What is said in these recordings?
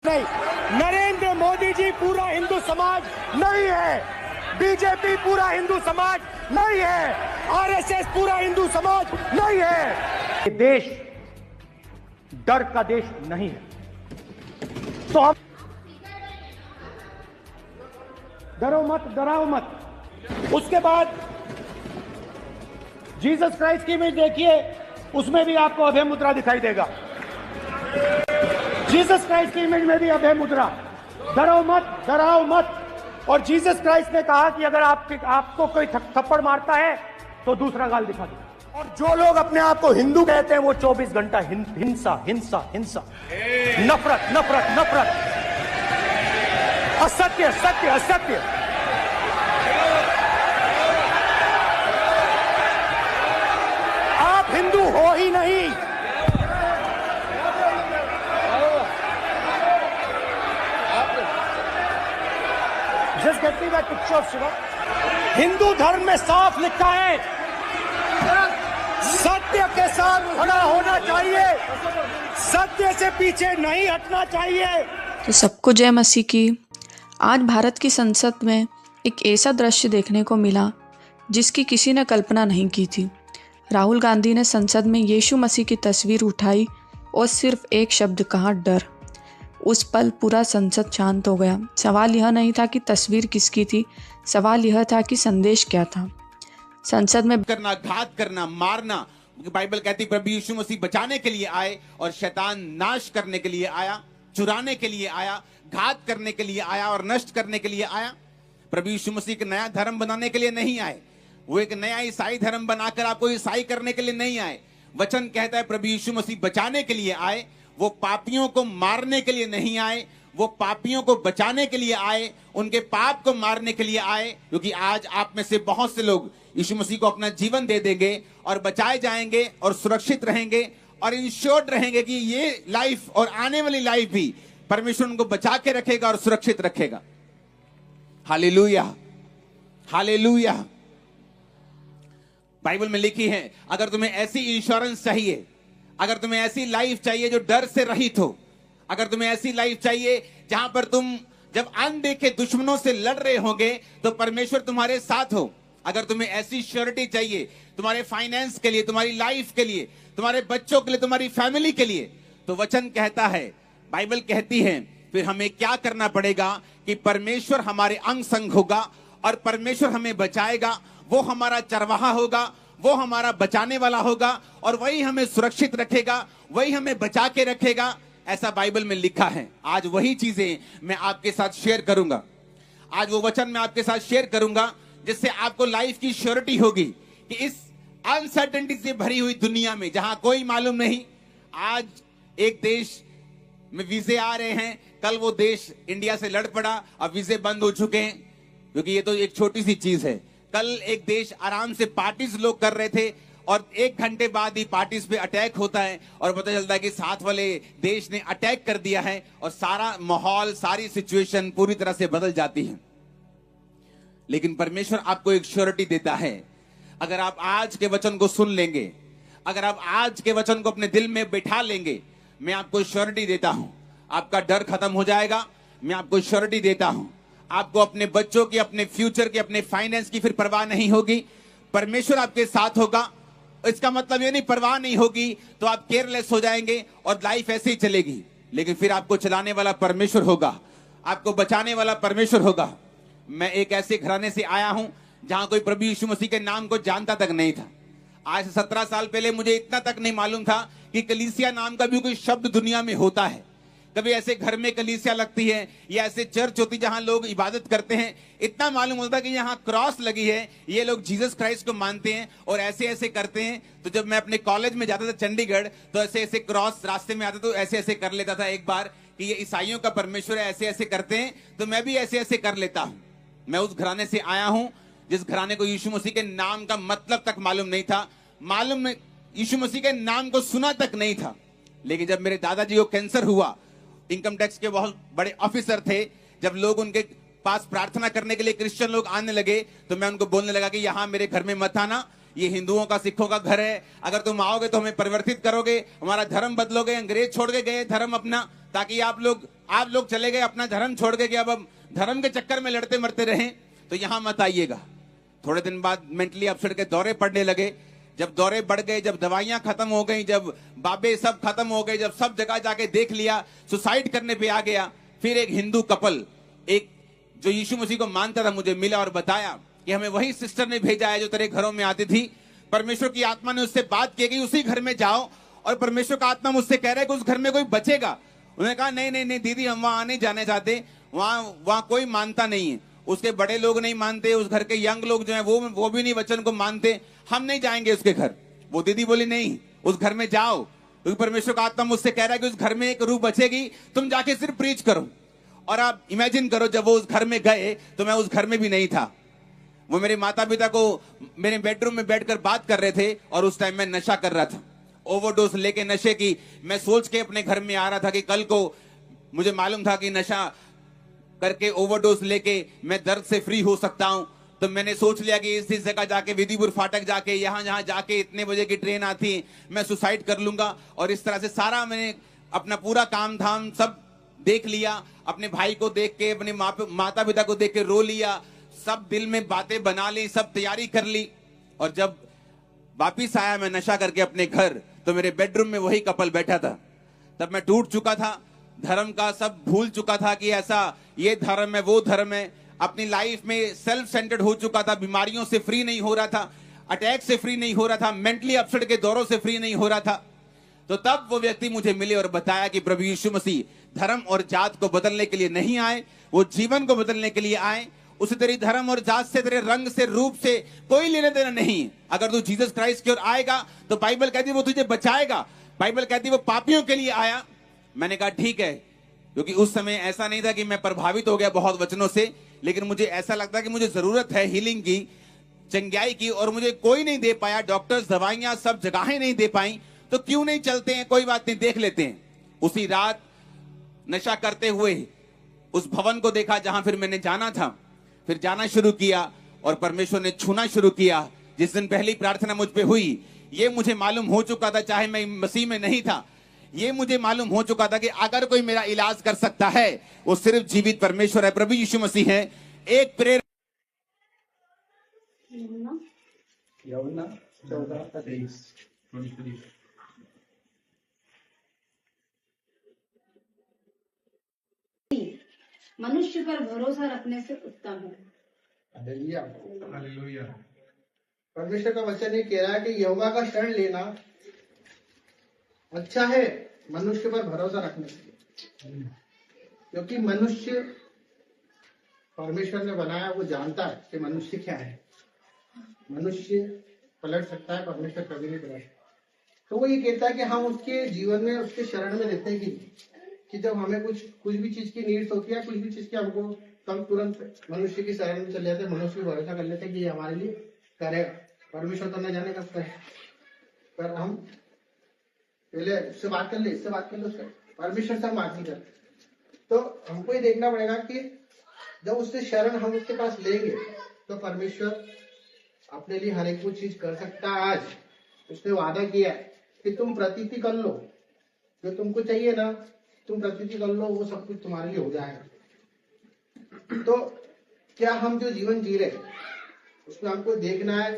नहीं, नरेंद्र मोदी जी पूरा हिंदू समाज नहीं है, बीजेपी पूरा हिंदू समाज नहीं है, आरएसएस पूरा हिंदू समाज नहीं है। ये देश डर का देश नहीं है, तो हम डरो मत, डराओ मत। उसके बाद जीसस क्राइस्ट की इमेज देखिए, उसमें भी आपको अभय मुद्रा दिखाई देगा। जीसस क्राइस्ट की इमेज में भी अभय मुद्रा, डरो मत, डराओ मत। और जीसस क्राइस्ट ने कहा कि अगर आपको कोई थप्पड़ मारता है तो दूसरा गाल दिखा दो। और जो लोग अपने आप को हिंदू कहते हैं वो 24 घंटा हिंसा हिंसा हिंसा, नफरत नफरत नफरत, असत्य सत्य असत्य। आप हिंदू हो ही नहीं। Just get me that picture of Shiva. Hindu धर्म में साफ लिखा है, सत्य के साथ खड़ा होना चाहिए, सत्य से पीछे नहीं हटना चाहिए। तो सबको जय मसीह की। आज भारत की संसद में एक ऐसा दृश्य देखने को मिला जिसकी किसी ने कल्पना नहीं की थी। राहुल गांधी ने संसद में यीशु मसीह की तस्वीर उठाई और सिर्फ एक शब्द कहा, डर। उस पल पूरा संसद शांत हो गया। सवाल यह नहीं था कि तस्वीर किसकी थी, सवाल यह था कि संदेश क्या था। संसद में करना, घात करना, मारना, बाइबल कहती प्रभु यीशु मसीह बचाने के लिए आए और शैतान नाश करने के लिए आया, चुराने के लिए आया, घात करने के लिए आया और नष्ट करने के लिए आया। प्रभु यीशु मसीह एक नया धर्म बनाने के लिए नहीं आए, वो एक नया ईसाई धर्म बनाकर आपको ईसाई करने के लिए नहीं आए। वचन कहता है प्रभु यीशु मसीह बचाने के लिए आए, वो पापियों को मारने के लिए नहीं आए, वो पापियों को बचाने के लिए आए, उनके पाप को मारने के लिए आए। क्योंकि आज आप में से बहुत से लोग यीशु मसीह को अपना जीवन दे देंगे और बचाए जाएंगे और सुरक्षित रहेंगे और इंश्योर्ड रहेंगे कि ये लाइफ और आने वाली लाइफ भी परमेश्वर उनको बचा के रखेगा और सुरक्षित रखेगा। Hallelujah, hallelujah. बाइबल में लिखी है, अगर तुम्हें ऐसी इंश्योरेंस चाहिए, अगर तुम्हें ऐसी लाइफ चाहिए जो डर से रहित हो, अगर तुम्हें ऐसी लाइफ चाहिए जहां पर तुम जब अनदेखे दुश्मनों से लड़ रहे होगे तो परमेश्वर तुम्हारे साथ हो, अगर तुम्हें ऐसी श्योरिटी चाहिए तुम्हारे फाइनेंस के लिए, तुम्हारी लाइफ के लिए, तुम्हारे बच्चों के लिए, तुम्हारी फैमिली के लिए, तो वचन कहता है, बाइबल कहती है, फिर हमें क्या करना पड़ेगा कि परमेश्वर हमारे अंग संग होगा और परमेश्वर हमें बचाएगा। वो हमारा चरवाहा होगा, वो हमारा बचाने वाला होगा और वही हमें सुरक्षित रखेगा, वही हमें बचा के रखेगा। ऐसा बाइबल में लिखा है। आज वही चीजें मैं आपके साथ शेयर करूंगा, आज वो वचन मैं आपके साथ शेयर करूंगा जिससे आपको लाइफ की श्योरिटी होगी कि इस अनसर्टेनिटी से भरी हुई दुनिया में जहां कोई मालूम नहीं, आज एक देश में वीजे आ रहे हैं, कल वो देश इंडिया से लड़ पड़ा, अब वीजे बंद हो चुके हैं, क्योंकि ये तो एक छोटी सी चीज है। कल एक देश आराम से पार्टीज लोग कर रहे थे और 1 घंटे बाद ही पार्टीज पे अटैक होता है और पता चलता है कि साथ वाले देश ने अटैक कर दिया है और सारा माहौल, सारी सिचुएशन पूरी तरह से बदल जाती है। लेकिन परमेश्वर आपको एक श्योरिटी देता है, अगर आप आज के वचन को सुन लेंगे, अगर आप आज के वचन को अपने दिल में बिठा लेंगे, मैं आपको श्योरिटी देता हूं, आपका डर खत्म हो जाएगा। मैं आपको श्योरिटी देता हूं, आपको अपने बच्चों की, अपने फ्यूचर की, अपने फाइनेंस की फिर परवाह नहीं होगी। परमेश्वर आपके साथ होगा। इसका मतलब ये नहीं परवाह नहीं होगी तो आप केयरलेस हो जाएंगे और लाइफ ऐसे ही चलेगी, लेकिन फिर आपको चलाने वाला परमेश्वर होगा, आपको बचाने वाला परमेश्वर होगा। मैं एक ऐसे घराने से आया हूं जहां कोई प्रभु यीशु मसीह के नाम को जानता तक नहीं था। आज से 17 साल पहले मुझे इतना तक नहीं मालूम था कि कलीसिया नाम का भी कोई शब्द दुनिया में होता है। कभी ऐसे घर में कलीसिया लगती है या ऐसे चर्च होती जहां लोग इबादत करते हैं, इतना मालूम होता कि यहाँ क्रॉस लगी है, ये लोग जीसस क्राइस्ट को मानते हैं और ऐसे ऐसे करते हैं। तो जब मैं अपने कॉलेज में जाता था चंडीगढ़, तो ऐसे ऐसे क्रॉस रास्ते में आता तो ऐसे ऐसे कर लेता था एक बार कि ये ईसाइयों का परमेश्वर है, ऐसे ऐसे करते हैं, तो मैं भी ऐसे ऐसे कर लेता हूँ। मैं उस घराने से आया हूँ जिस घराने को यीशु मसीह के नाम का मतलब तक मालूम नहीं था, मालूम यीशु मसीह के नाम को सुना तक नहीं था। लेकिन जब मेरे दादाजी को कैंसर हुआ, इनकम टैक्स के बहुत बड़े ऑफिसर थे, जब लोग उनके पास प्रार्थना करने के लिए क्रिश्चियन लोग आने लगे तो मैं उनको बोलने लगा कि यहाँ मेरे घर में मत आना, ये हिंदुओं का, सिखों का घर है, अगर तुम आओगे तो हमें परिवर्तित करोगे, हमारा धर्म बदलोगे, अंग्रेज छोड़ के गए धर्म अपना, ताकि आप लोग चले गए अपना धर्म छोड़ के कि अब हम धर्म के चक्कर में लड़ते मरते रहें, तो यहां मत आइएगा। थोड़े दिन बाद मेंटली अपसेट के दौरे पड़ने लगे। जब दौरे बढ़ गए, जब दवाइयां खत्म हो गई, जब बाबे सब खत्म हो गए, जब सब जगह जाके देख लिया, सुसाइड करने पे आ गया, फिर एक हिंदू कपल, एक जो यीशु मसीह को मानता था, मुझे मिला और बताया कि हमें वही सिस्टर ने भेजा है जो तेरे घरों में आती थी। परमेश्वर की आत्मा ने उससे बात की कि उसी घर में जाओ, और परमेश्वर का आत्मा मुझसे कह रहा है कि उस घर में कोई बचेगा। उन्होंने कहा नहीं नहीं नहीं दीदी, हम वहां नहीं जाने चाहते, वहां कोई मानता नहीं है, उसके बड़े लोग नहीं मानते, उस घर के यंग लोग जो है वो भी नहीं वचन को मानते, हम नहीं जाएंगे उसके घर। वो दीदी बोली नहीं, उस घर में जाओ, क्योंकि परमेश्वर का आत्मा मुझसे कह रहा है कि उस घर में एक रूह बचेगी, तुम जाके सिर्फ प्रीच करो। और आप इमेजिन करो, जब वो उस घर में गए तो मैं उस घर में भी नहीं था। वो मेरे माता पिता को मेरे बेडरूम में बैठकर बात कर रहे थे, और उस टाइम मैं नशा कर रहा था, ओवरडोज लेके नशे की। मैं सोच के अपने घर में आ रहा था कि कल को मुझे मालूम था कि नशा करके ओवरडोज लेके मैं दर्द से फ्री हो सकता हूं। तो मैंने सोच लिया कि इस जगह जाके, विधिपुर फाटक जाके, यहां जाके, इतने बजे की ट्रेन आती है, मैं सुसाइड कर लूंगा। और इस तरह से सारा मैंने अपना पूरा काम धाम सब देख लिया, अपने भाई को देख के, अपने माता पिता को देख के रो लिया, सब दिल में बातें बना ली, सब तैयारी कर ली। और जब वापिस आया मैं नशा करके अपने घर, तो मेरे बेडरूम में वही कपल बैठा था। तब मैं टूट चुका था, धर्म का सब भूल चुका था कि ऐसा ये धर्म है, वो धर्म है। अपनी लाइफ में सेल्फ सेंटर्ड हो चुका था, बीमारियों से फ्री नहीं हो रहा था, अटैक से फ्री नहीं हो रहा था, मेंटली अपसेट के दौरों से फ्री नहीं हो रहा था। तो तब वो व्यक्ति मुझे मिले और बताया कि प्रभु यीशु मसीह धर्म और जात को बदलने के लिए नहीं आए, वो जीवन को बदलने के लिए आए। उसे तेरी धर्म और जात से, तेरे रंग से, रूप से कोई लेना देना नहीं। अगर तू जीसस क्राइस्ट की ओर आएगा तो बाइबल कहती है वो तुझे बचाएगा, बाइबल कहती है वो पापियों के लिए आया। मैंने कहा ठीक है, क्योंकि उस समय ऐसा नहीं था कि मैं प्रभावित हो गया बहुत वचनों से, लेकिन मुझे ऐसा लगता कि मुझे जरूरत है हीलिंग की, चंगाई की, और मुझे कोई नहीं दे पाया। डॉक्टर्स, दवाइयां, सब जगहें नहीं दे पाई, तो क्यों नहीं चलते हैं, कोई बात नहीं, देख लेते हैं। उसी रात नशा करते हुए उस भवन को देखा जहां फिर मैंने जाना था, फिर जाना शुरू किया, और परमेश्वर ने छूना शुरू किया। जिस दिन पहली प्रार्थना मुझ पे हुई, ये मुझे मालूम हो चुका था, चाहे मैं मसीह में नहीं था, ये मुझे मालूम हो चुका था कि अगर कोई मेरा इलाज कर सकता है वो सिर्फ जीवित परमेश्वर है, प्रभु यीशु मसीह है। एक प्रेरणा यूहन्ना 14:23 मनुष्य पर भरोसा रखने से उत्तम है। हालेलुया। परमेश्वर का वचन ये कह रहा है कि यहोवा का शरण लेना अच्छा है मनुष्य पर भरोसा रखने से, क्योंकि मनुष्य परमेश्वर ने बनाया, वो जानता है कि मनुष्य क्या है। मनुष्य पलट सकता है, परमेश्वर कभी नहीं पलट सकता। तो वो ये कहता है कि हम उसके जीवन में, उसके शरण में रहते हैं कि जब हमें कुछ भी चीज की नीड्स होती है, कुछ भी चीज की हमको, हम तुरंत मनुष्य की शरण में चले जाते हैं, मनुष्य पर भरोसा कर लेते हैं कि ये हमारे लिए करेगा। परमेश्वर तो न जाने कब करे, पर हम पहले उससे बात कर ले, इससे बात कर ले, उससे परमेश्वर से हम बात नहीं करते। तो हमको ये देखना पड़ेगा कि जब उससे शरण हम उसके पास लेंगे तो परमेश्वर अपने लिए हर एक कुछ चीज कर सकता है। आज उसने वादा किया है कि तुम प्रतीति कर लो, जो तुमको चाहिए ना तुम प्रतीति कर लो, वो सब कुछ तुम्हारे लिए हो जाएगा। तो क्या हम जो जीवन जी रहे उसमें हमको देखना है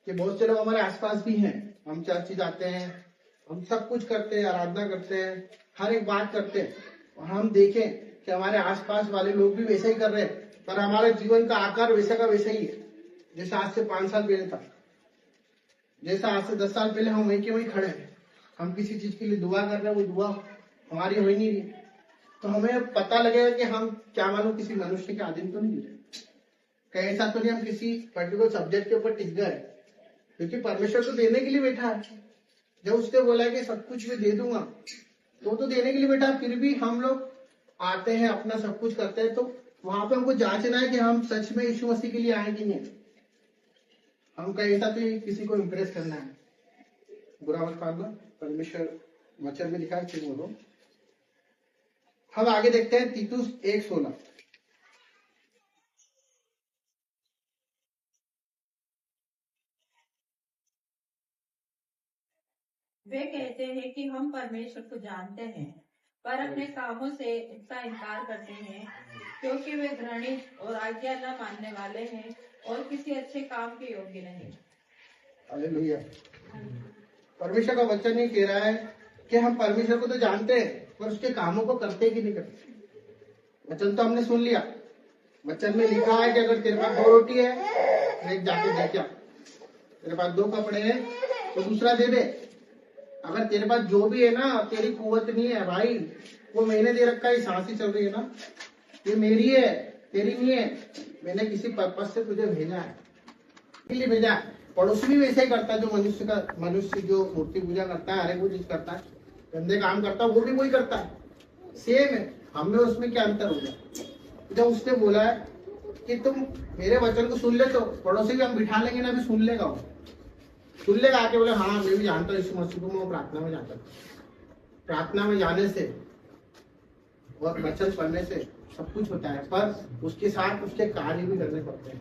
कि बहुत से लोग हमारे आसपास भी हैं, हम चर्च जाते हैं, हम सब कुछ करते हैं, आराधना करते हैं, हर एक बात करते हैं, और हम देखें कि हमारे आसपास वाले लोग भी वैसा ही कर रहे हैं, पर हमारे जीवन का आकार वैसा का वैसा ही है जैसा आज से 5 साल पहले था, जैसा आज से 10 साल पहले हम वहीं के वहीं खड़े हैं। हम किसी चीज के लिए दुआ कर रहे हैं, वो दुआ हमारी हो ही नहीं रही। तो हमें पता लगेगा कि हम क्या मानो किसी मनुष्य के अधीन तो नहीं है, कहीं ऐसा तो नहीं हम किसी पर्टिकुलर सब्जेक्ट के ऊपर टिक गए, क्योंकि परमेश्वर तो देने के लिए बैठा है। जब उसने बोला कि सब कुछ मैं दे दूंगा, तो देने के लिए बैठा, फिर भी हम लोग आते हैं, अपना सब कुछ करते हैं। तो वहां पे हमको जांचना है कि हम सच में यीशु मसीह के लिए आए कि नहीं। हम कहीं ऐसा तो किसी को इम्प्रेस करना है, बुरा मत मानना, परमेश्वर वचन में लिखा है कि बोलो। हम आगे देखते हैं तीतुस 1:16। वे कहते हैं कि हम परमेश्वर को जानते हैं, पर अपने कामों से इसका इनकार करते हैं, क्योंकि वे घृणित और आज्ञा न मानने वाले हैं और किसी अच्छे काम के योग्य नहीं। हालेलुया। परमेश्वर का वचन ये कह रहा है कि हम परमेश्वर को तो जानते हैं पर उसके कामों को करते कि नहीं करते। वचन तो हमने सुन लिया, वचन में लिखा है कि अगर तेरे पास 2 रोटी है तो एक जाके दे क्या, तेरे पास 2 कपड़े हैं तो दूसरा दे दे। अगर तेरे पास जो भी है ना, तेरी कुवत नहीं है भाई, वो मैंने दे रखा है, सांस ही चल रही है ना, ये मेरी है, तेरी नहीं है। मैंने किसी पर्पस से तुझे भेजा है, इसलिए भेजा है। पड़ोसी भी वैसे ही करता है, जो मनुष्य जो मूर्ति पूजा करता है, हर एक वो चीज करता है, गंदे काम करता है, वो भी वही करता है, सेम है। हमें उसमें क्या अंतर होगा? जब उसने बोला है कि तुम मेरे वचन को सुन ले, तो पड़ोसी भी हम बिठा लेंगे ना, भी सुन लेगा, वो सुन लेगा आके, बोले हाँ मैं भी जानता हूँ यीशु मसीह को, मैं प्रार्थना में जाता हूँ। प्रार्थना में जाने से और वचन पढ़ने से सब कुछ होता है, पर उसके साथ उसके कार्य भी करने पड़ते हैं।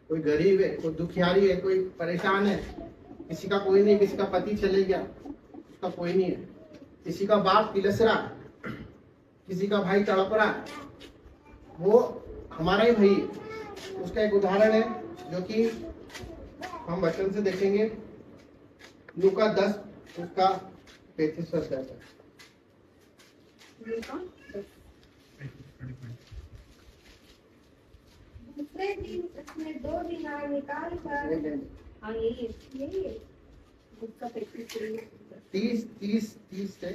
कोई गरीब है, कोई दुखियारी है, कोई परेशान है, किसी का कोई नहीं, किसी का पति चले गया, उसका कोई नहीं है, किसी का बाप पिलस रहा, किसी का भाई तड़प रहा, वो हमारा ही भाई है। उसका एक उदाहरण है जो कि हम वचन से देखेंगे, लूका 10 उसका 35 अध्याय। दूसरे दिन उसने 2 दिनार निकाल कर, हाँ यही उसका 30 से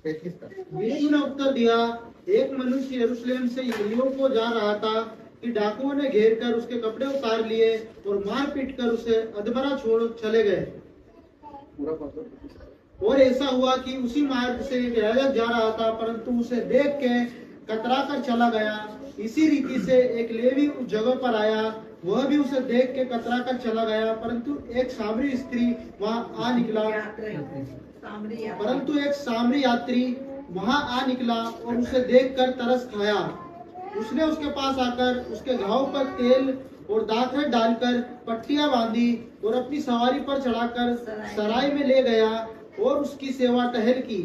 35 तक। यीशु ने उत्तर दिया, एक मनुष्य यरूशलेम से यरीहो को जा रहा था कि डाकुओं ने घेर कर उसके कपड़े उतार लिए और मार पीट कर उसे अधमरा छोड़ चले गए। पूरा पढ़ो। और ऐसा हुआ कि उसी मार्ग से एक याजक जा रहा था, परंतु उसे देख के कतरा कर चला गया। इसी रीति से एक लेवी उस जगह पर आया, वह भी उसे देख के कतरा कर चला गया, परंतु एक सामरी स्त्री वहां आ निकला वहां आ निकला और उसे देखकर तरस खाया। उसने उसके पास आकर उसके घाव पर तेल और दाखरस डालकर पट्टियां बांधी और अपनी सवारी पर चढ़ाकर सराय में ले गया और उसकी सेवा टहल की।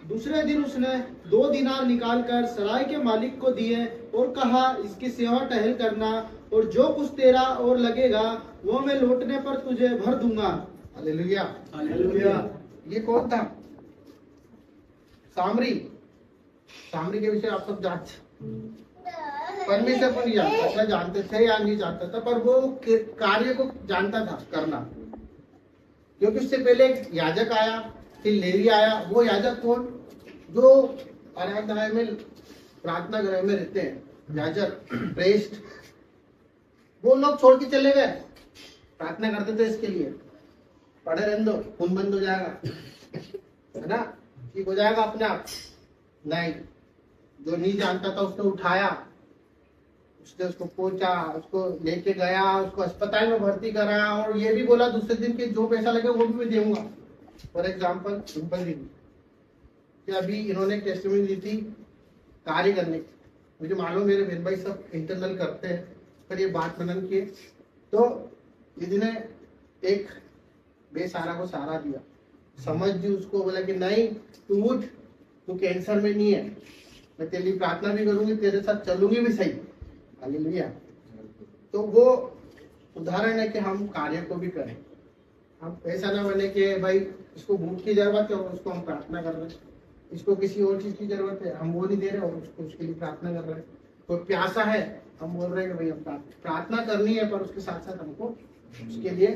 दूसरे दिन उसने 2 दिनार निकालकर सराय के मालिक को दिए और कहा, इसकी सेवा टहल करना, और जो कुछ तेरा और लगेगा वो मैं लौटने पर तुझे भर दूंगा। हालेलुया। हालेलुया। ये कौन था? सामरी के विषय आप सब जानते, परमेश्वर को नहीं जानता था, जानते थे या नहीं जानता था, पर वो कार्य को जानता था करना, क्योंकि उससे पहले एक याजक आया, फिर लेवी आया। वो याजक कौन? जो आराधनालय में, प्रार्थना गृह में रहते हैं, याजक, प्रेस्ट, वो लोग छोड़ के चले गए। प्रार्थना करते थे इसके लिए, पढ़े रहने दो, खून बंद हो जाएगा, है ना, ठीक हो जाएगा अपने आप। नहीं, जो नहीं जानता था उसने उठाया, उसने उसको पहुंचा, उसको लेके गया, उसको अस्पताल में भर्ती कराया, और ये भी बोला दूसरे दिन के जो पैसा लगे वो भी मैं दूंगा। फॉर एग्जाम्पल सिंपल दी कि अभी इन्होंने टेस्टिमनी दी थी कार्य करने की, मुझे मालूम मेरे बहन भाई सब इंटरनल करते हैं, पर ये बात मनन किए तो दीदी ने एक बेसहारा को सहारा दिया, समझ दी उसको, बोला कि नहीं तू उठ, तू कैंसर में नहीं है, मैं तेरे लिए प्रार्थना भी करूंगी, तेरे साथ चलूंगी भी सही। हालेलुया। तो वो उदाहरण है कि हम कार्य को भी करें, हम ऐसा ना बने कि भाई इसको भूख की जरूरत है और उसको हम प्रार्थना कर रहे हैं, इसको किसी और चीज की जरूरत है हम वो नहीं दे रहे और उसको उसके लिए प्रार्थना कर रहे हैं। कोई प्यासा है, हम बोल रहे हैं कि भाई हम प्रार्थना करनी है, पर उसके साथ साथ हमको उसके लिए